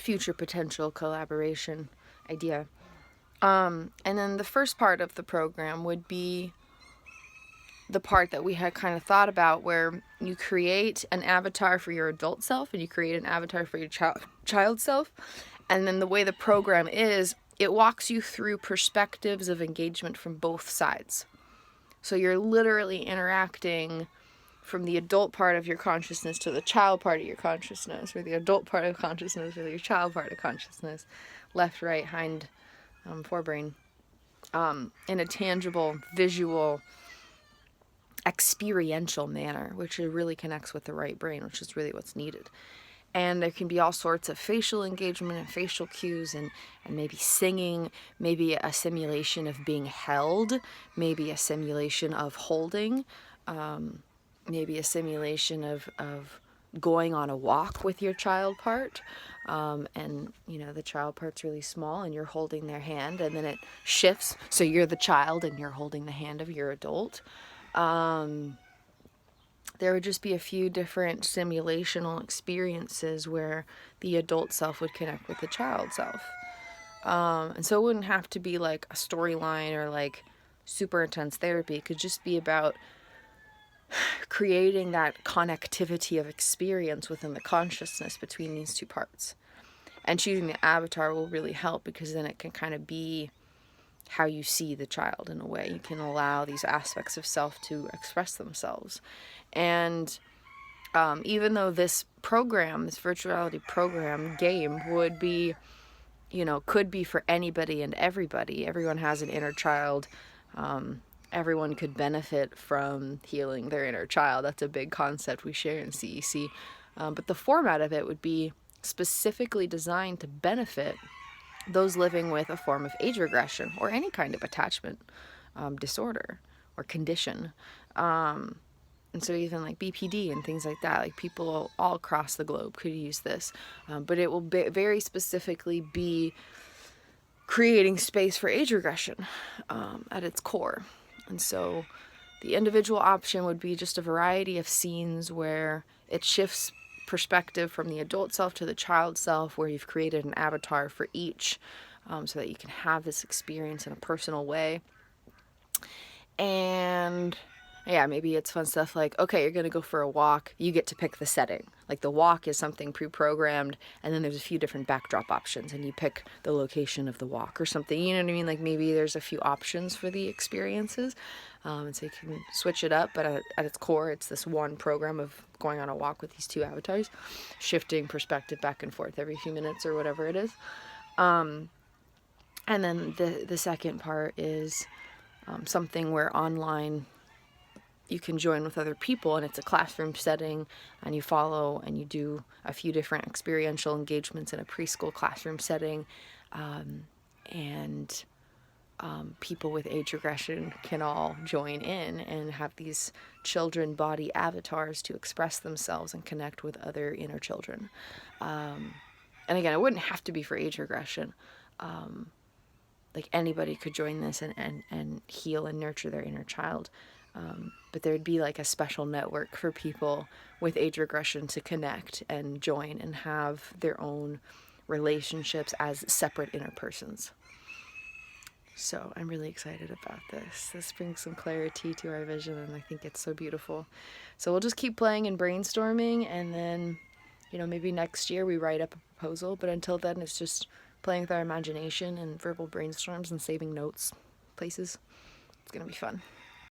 future potential collaboration idea. And then the first part of the program would be the part that we had kind of thought about, where you create an avatar for your adult self and you create an avatar for your child self. And then the way the program is, it walks you through perspectives of engagement from both sides. So you're literally interacting from the adult part of your consciousness to the child part of your consciousness, or the adult part of consciousness or your child part of consciousness, left, right, hind, forebrain, in a tangible, visual, experiential manner, which really connects with the right brain, which is really what's needed. And there can be all sorts of facial engagement and facial cues, and maybe singing, maybe a simulation of being held, maybe a simulation of holding, maybe a simulation of going on a walk with your child part. And, you know, the child part's really small and you're holding their hand, and then it shifts. So you're the child and you're holding the hand of your adult. There would just be a few different simulational experiences where the adult self would connect with the child self. And so it wouldn't have to be like a storyline or like super intense therapy. It could just be about creating that connectivity of experience within the consciousness between these two parts. And choosing the avatar will really help, because then it can kind of be how you see the child in a way. You can allow these aspects of self to express themselves. And even though this program, this virtuality program game would be, you know, could be for anybody and everybody. Everyone has an inner child. Everyone could benefit from healing their inner child. That's a big concept we share in CEC. But the format of it would be specifically designed to benefit those living with a form of age regression or any kind of attachment disorder or condition. And so even like BPD and things like that, like people all across the globe could use this. But it will very specifically be creating space for age regression at its core. And so the individual option would be just a variety of scenes where it shifts perspective from the adult self to the child self, where you've created an avatar for each, so that you can have this experience in a personal way. And yeah, maybe it's fun stuff like, okay, you're going to go for a walk. You get to pick the setting. Like the walk is something pre-programmed, and then there's a few different backdrop options, and you pick the location of the walk or something. You know what I mean? Like maybe there's a few options for the experiences. And so you can switch it up, but at its core, it's this one program of going on a walk with these two avatars, shifting perspective back and forth every few minutes or whatever it is. And then the second part is something where online you can join with other people, and it's a classroom setting, and you follow and you do a few different experiential engagements in a preschool classroom setting. And people with age regression can all join in and have these children body avatars to express themselves and connect with other inner children. And again, it wouldn't have to be for age regression. Like anybody could join this and heal and nurture their inner child. But there'd be like a special network for people with age regression to connect and join and have their own relationships as separate inner persons. So I'm really excited about this. This brings some clarity to our vision, and I think it's so beautiful. So we'll just keep playing and brainstorming, and then, you know, maybe next year we write up a proposal. But until then, it's just playing with our imagination and verbal brainstorms and saving notes places. It's going to be fun.